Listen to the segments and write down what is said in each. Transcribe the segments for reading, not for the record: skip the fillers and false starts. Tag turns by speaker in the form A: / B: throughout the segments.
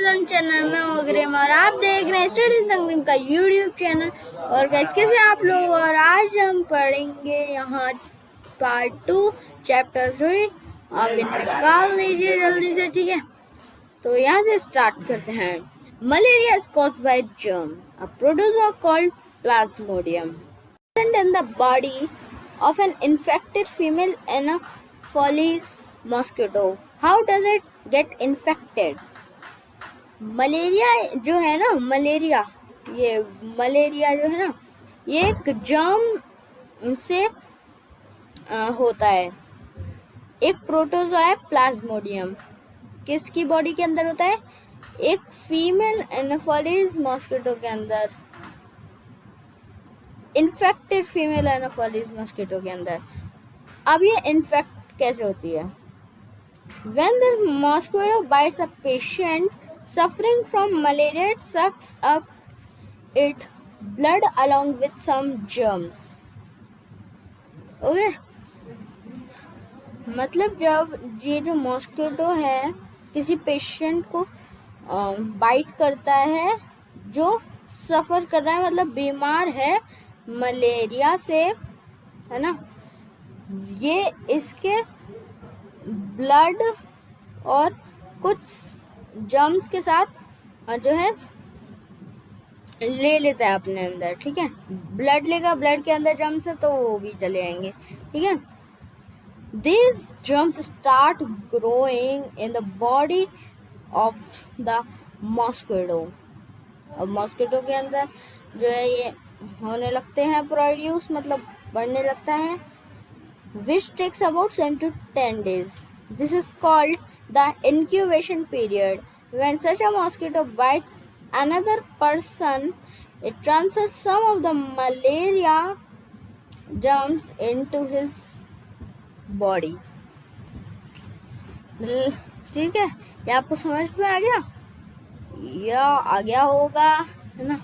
A: Welcome channel में ओग्रेम और आप देख रहे हैं स्टडी तंगरीम का यूट्यूब चैनल। और गाइस कैसे आप लोग, और आज हम पढ़ेंगे यहाँ पार्ट 2 चैप्टर 3। आप इन्हें निकाल लीजिए जल्दी से, ठीक है। तो यहाँ से स्टार्ट करते हैं। Malaria is caused by germ, a protozoa called Plasmodium in the body of an infected female Anopheles mosquito. How does it get infected? Malaria जो है ना, मलेरिया जो है ना, ये एक जर्म से होता है। एक प्रोटोजोआ है प्लाज्मोडियम, किसकी बॉडी के अंदर होता है? एक फीमेल एनोफिलीज मॉस्किटो के अंदर, इन्फेक्टेड फीमेल एनोफिलीज मॉस्किटो के अंदर। अब ये इन्फेक्ट कैसे होती है? When the mosquito bites a patient suffering from malaria, it sucks up its blood along with some germs. Okay? मतलब जब ये जो मॉस्किटो है किसी पेशेंट को बाइट करता है जो सफ़र कर रहा है, मतलब बीमार है मलेरिया से, है ना, ये इसके ब्लड और कुछ जर्म्स के साथ जो है ले लेता है अपने अंदर, ठीक है। ब्लड लेगा, ब्लड के अंदर जर्म्स है तो वो भी चले आएंगे, ठीक है। These germs start growing in the body of the mosquito. अब मॉस्किटो के अंदर जो है ये होने लगते हैं प्रोड्यूस, मतलब बढ़ने लगता है, which takes about 7 to 10 days. This is called the incubation period. When such a mosquito bites another person, it transfers some of the malaria germs into his body. ठीक है, ये आपको समझ में आ गया या आ गया होगा, है ना।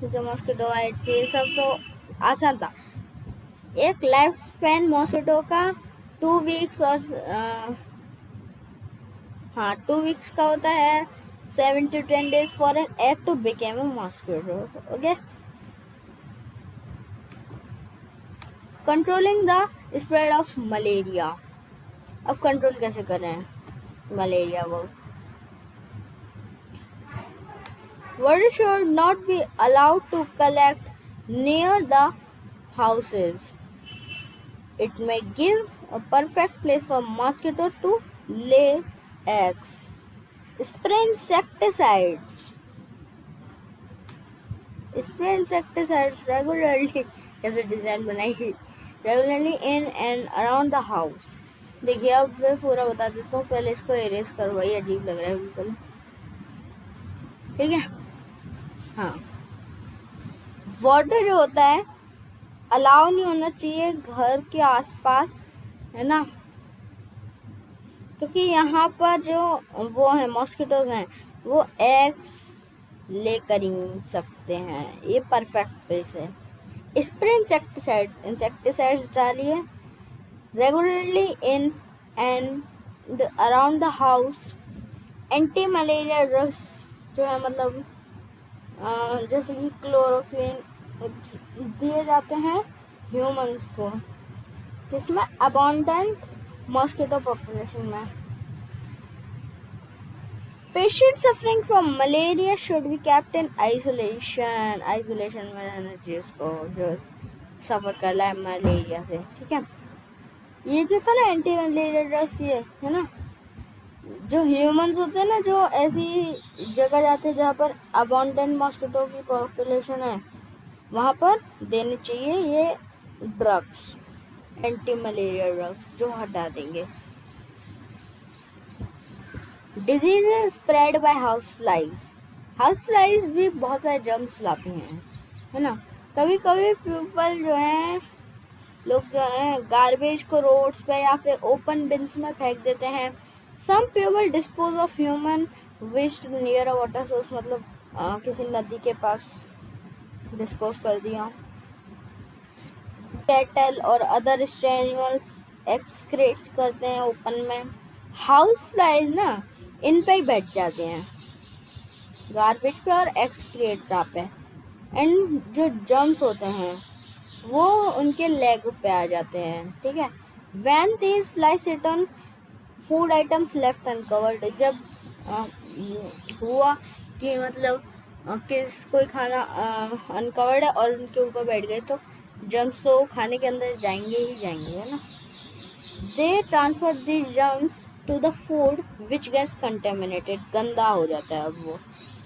A: जो मॉस्किटो बाइट्स ये सब तो आसान था। एक लाइफ स्पैन मॉस्किटो का 2 वीक्स और 2 वीक्स का होता है। 7 to 10 days for an egg to become a mosquito. Okay. Controlling the spread of malaria. अब कंट्रोल कैसे कर रहे हैं मलेरिया को? Water should not be allowed to collect near the houses. It may give a perfect place for mosquito to lay eggs. Spray insecticides. Spray insecticides regularly. कैसे design बनाई? Regularly in and around the house. देखिए अब मैं पूरा बता देता हूँ, पहले इसको इरेज करवाइए, अजीब लग रहा है बिल्कुल, ठीक है। हाँ, वाटर जो होता है अलाउ नहीं होना चाहिए घर के आसपास, है ना, क्योंकि यहाँ पर जो वो है मॉस्किटोज हैं वो एग्स लेकर ही सकते हैं। ये परफेक्ट प्लेस है। स्प्रे इंसेक्टिसाइड्स डालिए regularly in and around the house. Anti malaria drugs जो है, मतलब जैसे कि क्लोरोक्विन दिए जाते हैं ह्यूमंस को, जिसमें अबॉन्डेंट मॉस्किटो पॉपुलेशन में। Patient suffering from malaria should be kept in isolation में रहना चाहिए इसको, जो सफ़र कर रहा है मलेरिया से, ठीक है। ये जो था ना एंटी मलेरिया ड्रग्स, ये है ना, जो ह्यूमंस होते हैं ना, जो ऐसी जगह जाते हैं जहाँ पर अबॉन्डेंट मॉस्किटो की पॉपुलेशन है, वहाँ पर देने चाहिए ये ड्रग्स, एंटी मलेरिया ड्रग्स, जो हटा देंगे। Disease spread by house flies भी बहुत सारे जर्म्स लाते हैं, है ना। कभी कभी पीपल जो है, लोग जो है गार्बेज को रोड्स पे या फिर ओपन बिन्स में फेंक देते हैं। Some people dispose of human waste near a water source, मतलब किसी नदी के पास डिस्पोज कर दिया। कैटल और अदर एनिमल्स एक्सक्रेट करते हैं ओपन में। हाउस फ्लाइज ना इन पे ही बैठ जाते हैं, गार्बेज पे और एक्सक्रीटा पे। एंड जो जर्म्स होते हैं वो उनके लेग पे आ जाते हैं, ठीक है। When these fly sit on food items left uncovered, जब हुआ कि मतलब किस कोई खाना अनकवर्ड है और उनके ऊपर बैठ गए तो जर्म्स तो खाने के अंदर जाएंगे ही जाएंगे, है ना। They transfer these germs to the food which gets contaminated, गंदा हो जाता है अब वो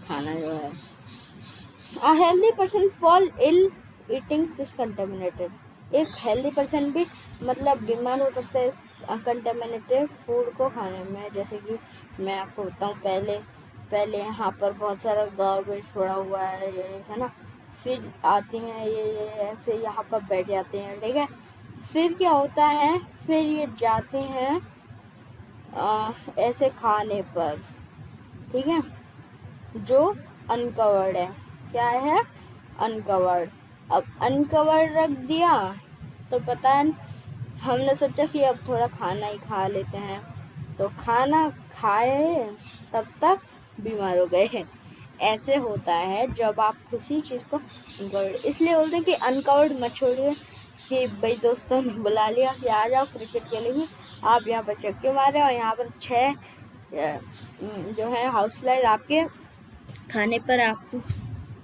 A: खाना जो है। A healthy person fall ill eating this contaminated, एक हेल्दी पर्सन भी मतलब बीमार हो सकता है कंटेमिनेटेड फूड को खाने में। जैसे कि मैं आपको बताऊँ, पहले यहाँ पर बहुत सारा गार्बेज पड़ा हुआ है, ये है ना, फिर आती हैं ये ऐसे यहाँ पर बैठ जाते हैं, ठीक है। फिर क्या होता है, फिर ये जाते हैं ऐसे खाने पर, ठीक है, जो अनकवर्ड है। क्या है, अनकवर्ड। अब अनकवर्ड रख दिया तो पता है, हमने सोचा कि अब थोड़ा खाना ही खा लेते हैं, तो खाना खाए तब तक बीमार हो गए। ऐसे होता है जब आप किसी चीज़ को इसलिए बोलते हैं कि अनकवर्ड मत छोड़िए, कि भाई दोस्तों ने बुला लिया कि आ जाओ क्रिकेट खेलेंगे, आप यहाँ पर चक्के मारे और यहाँ पर 6 जो है हाउस फ्लाइज आपके खाने पर आप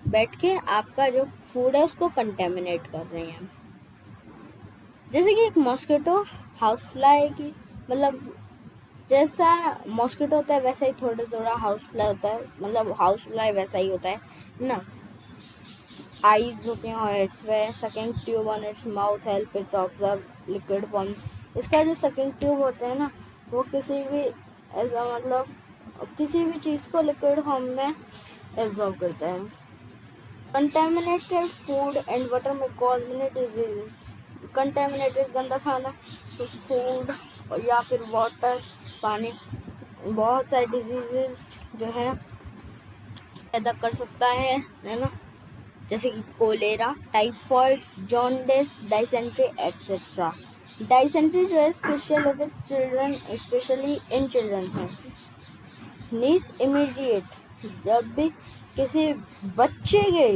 A: बैठ के आपका जो फूड है उसको कंटेमिनेट कर रहे हैं। जैसे कि एक मॉस्किटो हाउस फ्लाई की मतलब जैसा मॉस्किटो होता है वैसा ही थोड़ा थोड़ा हाउस फ्लाई होता है, मतलब हाउस फ्लाई वैसा ही होता है ना। आईज होते हैं और it's way sucking tube on its mouth help it's observe liquid form. इसका जो सकिंग ट्यूब होता है ना, वो किसी भी ऐसा मतलब किसी भी चीज़ को लिक्विड फॉर्म में एब्जॉर्ब करता है। कंटेमिनेटेड फूड एंड वाटर में कॉज मेनी डिजीजेस, कंटेमिनेटेड गंदा खाना, तो फूड या फिर वाटर पानी बहुत सारे डिजीजेस जो है पैदा कर सकता है ना। जैसे कि cholera, typhoid, jaundice, dysentery etcetera. Dysentery जो है स्पेशल होते चिल्ड्रन, स्पेशली इन चिल्ड्रन है। नीस इमीडिएट, जब भी किसी बच्चे के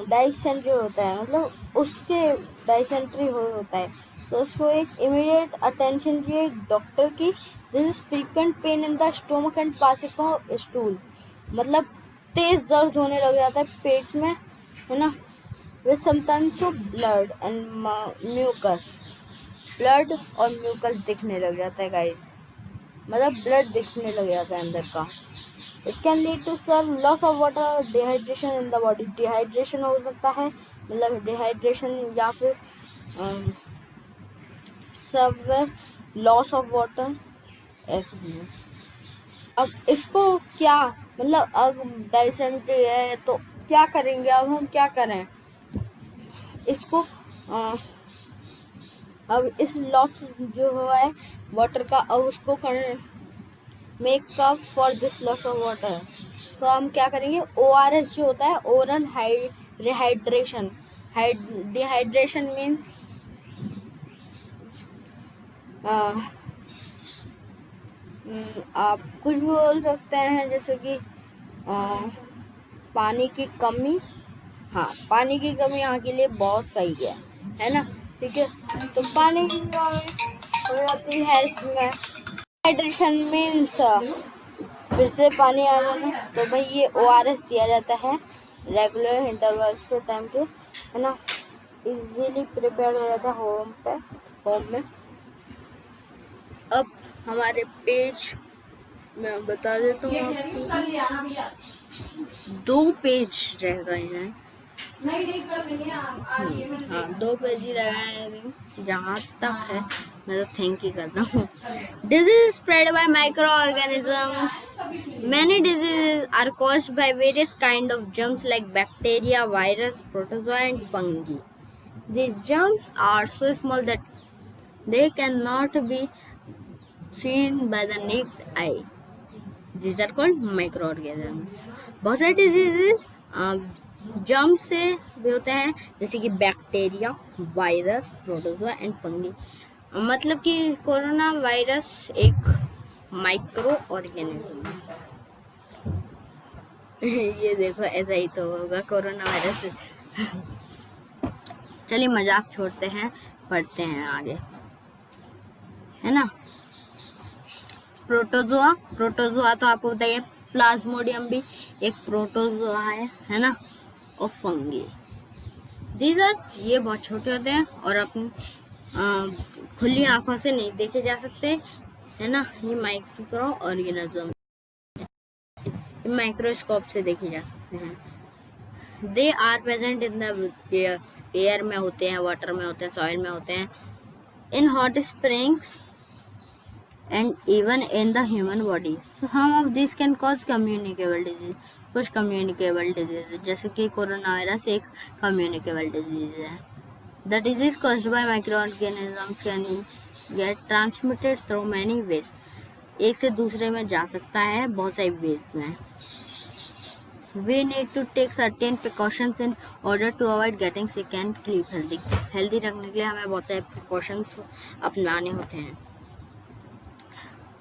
A: डाइसेंट्री होता है मतलब उसके डाइसेंट्री होता है तो उसको एक इमीडिएट अटेंशन चाहिए एक डॉक्टर की। This is frequent pain in the stomach and passing of stool, मतलब तेज दर्द होने लग जाता है पेट में, है ना। With sometimes of blood and mucus, blood और म्यूकस दिखने लग जाता है गाइस, मतलब ब्लड दिखने लग जाता है अंदर का। It can lead to sir loss of water, dehydration in the body, dehydration हो सकता है, मतलब डिहाइड्रेशन या फिर सब लॉस ऑफ वाटर, ऐसी चीज़ें। अब इसको क्या मतलब अब डाइसेंट्री है तो क्या करेंगे, अब हम क्या करें इसको अब इस लॉस जो हुआ है वाटर का, अब उसको make up for this loss of water, तो हम क्या करेंगे, ORS जो होता है ओरल रिहाइड्रेशन। डिहाइड्रेशन मीन्स आप कुछ भी बोल सकते हैं, जैसे कि पानी की कमी। हाँ, पानी की कमी यहाँ के लिए बहुत सही है ना, ठीक है। तो पानी की कमी हो जाती है इसमें। हाइड्रेशन मीन्स फिर से पानी आ रहा है तो भाई ये ORS दिया जाता है रेगुलर इंटरवल्स पे टाइम के, है ना। इजीली प्रिपेयर हो जाता है होम में। अब हमारे पेज मैं बता देता हूँ आपको, 2 पेज रह गए हैं। हाँ 2 पेज ही रह गए हैं जहाँ तक है, मैं तो थैंक यू करता हूँ। Disease spread by microorganisms. Many diseases are caused by various kind of germs like bacteria, virus, protozoa and fungi. These germs are so small that they cannot be seen by the naked eye. These are called microorganisms. बहुत सारे diseases germ से भी होते हैं, जैसे कि bacteria, virus, protozoa and fungi. मतलब कि कोरोना वायरस एक माइक्रो ऑर्गेनिज्म। ये देखो ऐसा ही तो होगा कोरोना वायरस। चलिए मजाक छोड़ते हैं, पढ़ते हैं आगे, है ना। प्रोटोजोआ, प्रोटोजोआ तो आपको बताइए, प्लाज्मोडियम भी एक प्रोटोजोआ है ना, और फंगी। दीज आर, ये बहुत छोटे होते हैं और अपनी खुली आंखों से नहीं देखे जा सकते, है ना। ये माइक्रो ऑर्गेनिज्म माइक्रोस्कोप से देखे जा सकते हैं। They are present in the air, air में होते हैं, वाटर में होते हैं, सॉइल में होते हैं, in hot springs and even in the human body. Some of these can cause communicable disease. कुछ communicable disease जैसे कि कोरोना वायरस एक communicable disease है। The disease caused by microorganisms can get transmitted through many ways. एक से दूसरे में जा सकता है बहुत सारी ways में। We need to take certain precautions in order to avoid getting sick and keep healthy. Healthy रखने के लिए हमें बहुत सारे precautions अपनाने होते हैं।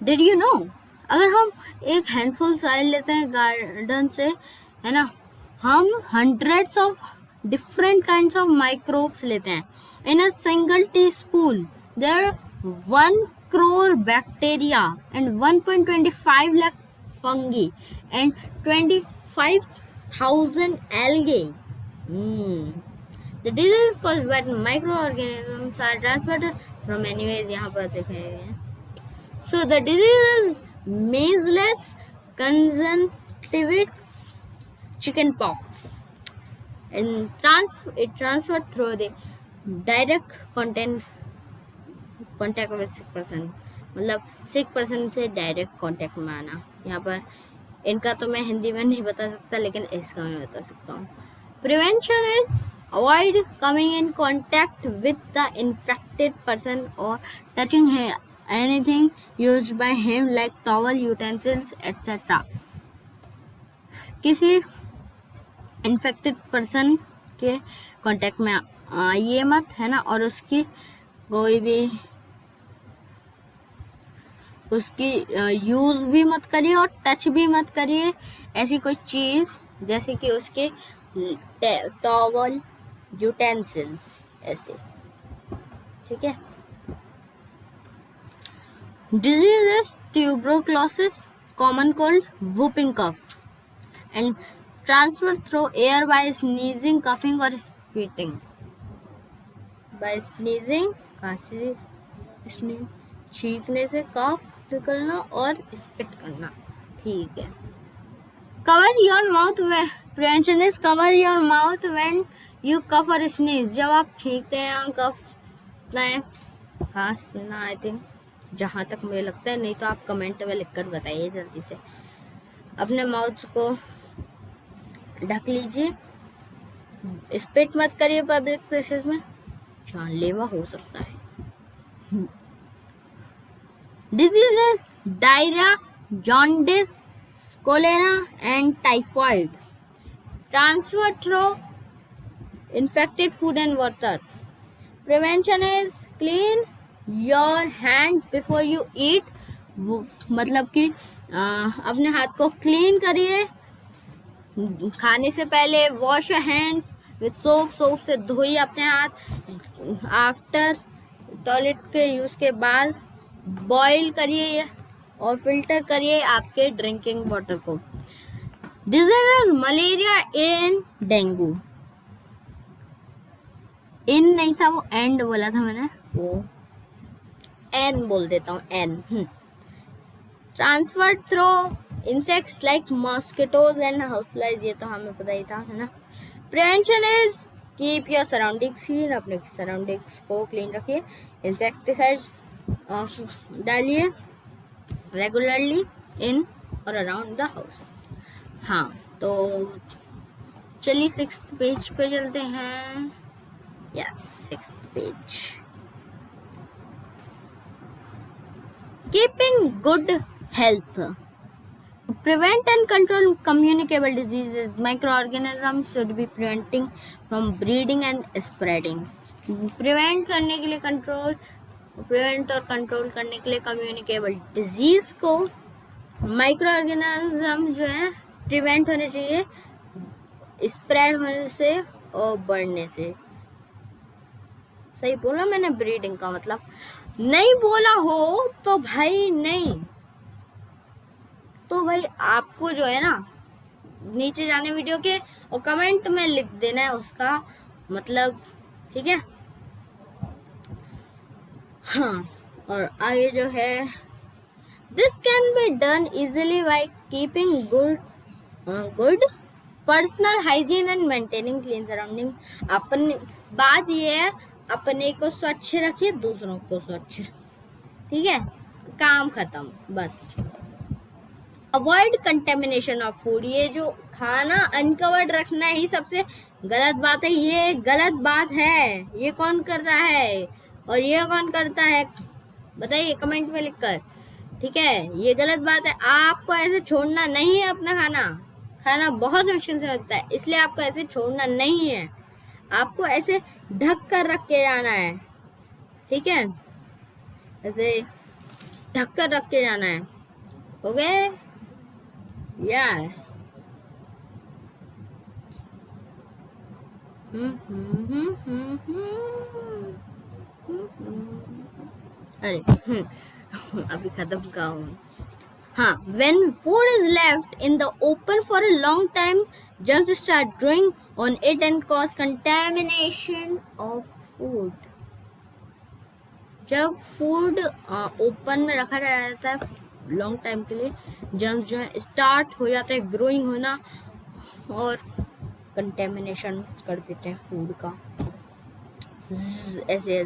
A: Did you know? अगर हम एक हैंडफुल सॉइल लेते हैं गार्डन से, है ना, हम hundreds of different kinds of microbes लेते हैं। In a single teaspoon, there are 1 crore bacteria and 1.25 lakh fungi and 25,000 algae. The disease caused by microorganisms are transferred from many ways. यहाँ पर देखेंगे। So the disease is measles, conjunctivitis, chickenpox, and it transferred through the direct contact with sick person, मतलब sick person से direct contact में आना। यहाँ पर इनका तो मैं हिंदी में नहीं बता सकता, लेकिन इसका मैं बता सकता हूँ। Prevention is avoid coming in contact with the infected person or touching anything used by him like towel, utensils, etc. किसी इन्फेक्टेड पर्सन के कांटेक्ट में आइए मत, है ना, और उसकी कोई भी उसकी यूज भी मत करिए और टच भी मत करिए ऐसी कोई चीज जैसे कि उसके टॉवल, यूटेंसिल्स ऐसे, ठीक है। Diseases: tuberculosis, common cold, whooping cough, and transferred through air by sneezing, coughing or spitting. By sneezing, खांसी, छींकने से, कफ निकलना और स्पिट करना, ठीक है। Cover your mouth when prevention is cover your mouth when you cough or sneeze. जब आप छींकते हैं, कफ है, खांसना, आई थिंक जहाँ तक मुझे लगता है, नहीं तो आप कमेंट में लिखकर बताइए जल्दी से। अपने माउथ को ढक लीजिए, स्पिट मत करिए पब्लिक प्लेसेस में, जानलेवा हो सकता है। Diseases: diarrhoea, jaundice, cholera and typhoid, transfer through infected food and water. Prevention is clean your hands before you eat. मतलब कि अपने हाथ को क्लीन करिए खाने से पहले। Wash your hands with soap, soap से धोइए अपने हाथ। आफ्टर टॉयलेट के यूज के बाद बॉईल करिए और फिल्टर करिए आपके ड्रिंकिंग वाटर को। Diseases: malaria and dengue. इन नहीं था वो, एंड बोला था मैंने, वो एन बोल देता हूँ, n. Transferred through insects like mosquitoes and house flies, ये तो हमें पता ही था, है ना। Prevention is keep your surroundings clean, अपने सराउंडिंग्स को क्लीन रखिए। इंसेक्टिसाइड्स डालिए रेगुलरली इन और अराउंड द हाउस। हाँ, तो चलिए 6th पेज पे चलते हैं। Yes, 6th page. Keeping good health. Prevent and control communicable diseases. Microorganisms should be preventing from breeding and spreading. Prevent करने के लिए, control प्रिवेंट और कंट्रोल करने के लिए कम्युनिकेबल डिजीज को माइक्रो ऑर्गेनिज्म जो है प्रिवेंट होने चाहिए स्प्रेड होने से और बढ़ने से। सही बोला मैंने ब्रीडिंग का मतलब? नहीं बोला हो तो भाई नहीं, तो भाई आपको जो है ना नीचे जाने वीडियो के और कमेंट में लिख देना है उसका मतलब, ठीक है? हाँ, और आगे जो है this can be done easily by keeping good personal hygiene and maintaining clean surrounding. अपनी बात ये है, अपने को स्वच्छ रखिए, दूसरों को स्वच्छ, ठीक है? काम खत्म, बस। अवॉइड कंटेमिनेशन ऑफ फूड, ये जो खाना अनकवर्ड रखना ही सबसे गलत बात है। ये गलत बात है, ये कौन करता है और ये कौन करता है बताइए कमेंट में लिखकर, ठीक है? ये गलत बात है, आपको ऐसे छोड़ना नहीं है अपना खाना बहुत मुश्किल से होता है, इसलिए आपको ऐसे छोड़ना नहीं है, आपको ऐसे ढक कर रख के जाना है, ठीक है? ऐसे ढक कर रख के जाना है, ओके यार? अरे अभी खत्म का हूँ। हाँ, when food is left in the open for a long time, germs start growing on it and cause contamination of food. जब फूड ओपन में रखा रहता है लॉन्ग टाइम के लिए, जर्म्स जो है स्टार्ट हो जाते हैं ग्रोइंग होना और कंटेमिनेशन कर देते हैं फूड का, ऐसे।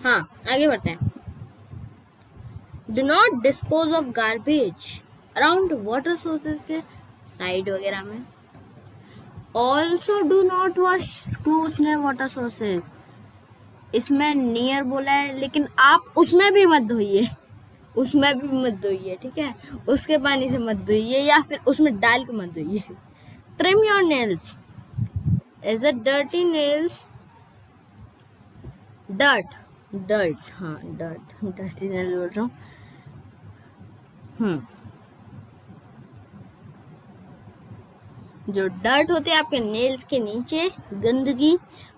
A: हाँ, आगे बढ़ते हैं। Do not dispose of garbage around water sources के साइड वगैरह में। Also do not wash clothes near water sources, इसमें नियर बोला है लेकिन आप उसमें भी मत धोइए, उसमें भी मत धोइए, ठीक है? उसके पानी से मत धोइए या फिर उसमें डाल के मत धोइए। Trim your nails, is it dirty nails? Dirt, हाँ डर्टी नेल्स बोल रहा हूँ। जो डर्ट होते हैं आपके नेल्स के नीचे, गंदगी,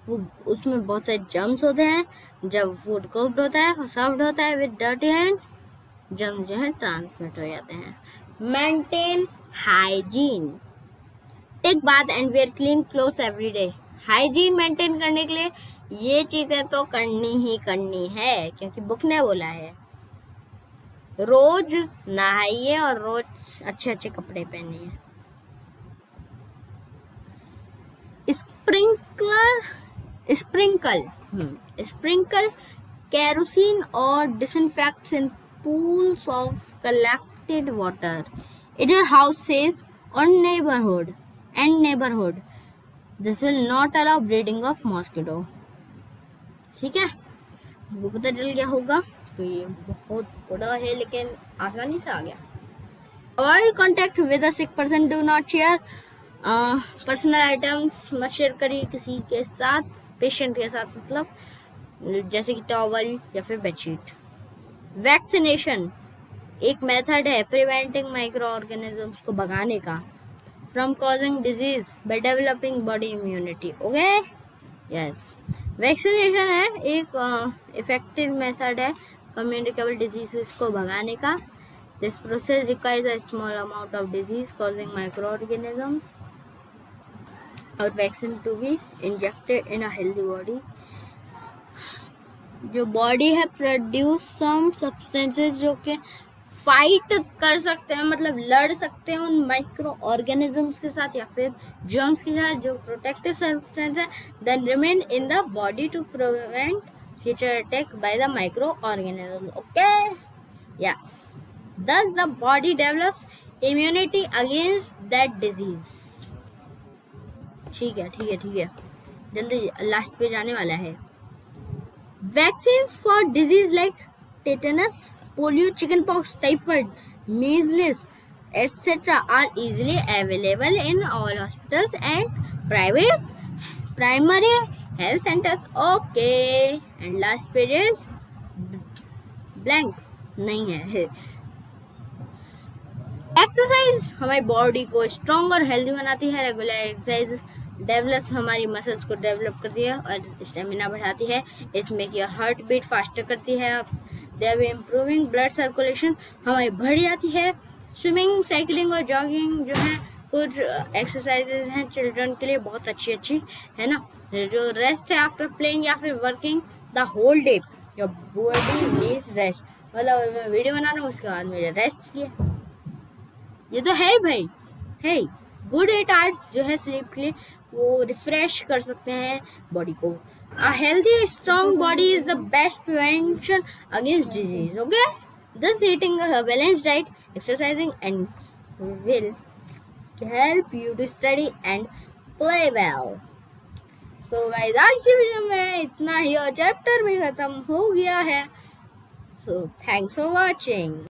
A: वो उसमें बहुत सारे जर्म्स होते हैं। जब फूड कुक्ड होता है और सर्व्ड होता है विद डर्टी हैंड्स, जर्म जो है ट्रांसमिट हो जाते हैं। Maintain hygiene, take bath and wear clean clothes every day. Hygiene maintain करने के लिए ये चीजें तो करनी ही करनी है, क्योंकि बुक ने बोला है रोज नहाइए और रोज अच्छे अच्छे कपड़े पहनिए। Sprinkle kerosene or disinfectants in pools of collected water in your houses or neighborhood. This will not allow breeding of mosquito. ठीक है, वो पता चल गया होगा, तो ये बहुत बड़ा है लेकिन आसानी से आ गया। Avoid contact with a sick person. Do not share personal items, मत शेयर करिए किसी के साथ, पेशेंट के साथ मतलब, जैसे कि टॉवल या फिर बेडशीट। वैक्सीनेशन एक मेथड है प्रिवेंटिंग माइक्रो ऑर्गेनिजम्स को भगाने का from causing disease by developing body immunity. Okay, yes, vaccination है एक इफेक्टिव मेथड है कम्युनिकेबल डिजीजेस को भगाने का। This process requires a small amount of disease causing micro organisms और vaccine to be injected in a healthy body. जो body है produce some substances जो कि फाइट कर सकते हैं, मतलब लड़ सकते हैं उन माइक्रो ऑर्गेनिजम्स के साथ या फिर जर्म्स के साथ, जो प्रोटेक्टिव सब्सटेंस है, then remain in the body to prevent future attack by the microorganisms. Okay, yes, thus the body develops immunity against that disease। ठीक है, जल्दी लास्ट पे जाने वाला है। Vaccines for disease like tetanus, polio, chickenpox, typhoid, measles, etc. are easily available in all hospitals and private primary health centers, okay, and last page is blank, नहीं है। Exercise हमारी बॉडी को स्ट्रॉन्ग और healthy बनाती है। Regular exercise develops हमारी muscles को develop करती है और स्टेमिना बढ़ाती है। इसमें की हार्ट बीट फास्टर करती है। They are improving blood circulation हमारी बढ़ जाती है। स्विमिंग, साइकिलिंग और जॉगिंग जो है कुछ एक्सरसाइजेज हैं चिल्ड्रन के लिए बहुत अच्छी है ना। जो रेस्ट है आफ्टर प्लेइंग या फिर working the whole day, your body needs rest. मतलब मैं वीडियो बना रहा हूँ उसके बाद मेरे रेस्ट किए, ये तो है भाई, है गुड 8 आवर्स जो है स्लीप के लिए वो रिफ्रेश कर सकते हैं बॉडी को। A healthy strong body is the best prevention against disease, okay. Thus eating a balanced diet, exercising and will help you to study and play well. So guys, आज की video में इतना ही और chapter भी खत्म हो गया है। So thanks for watching.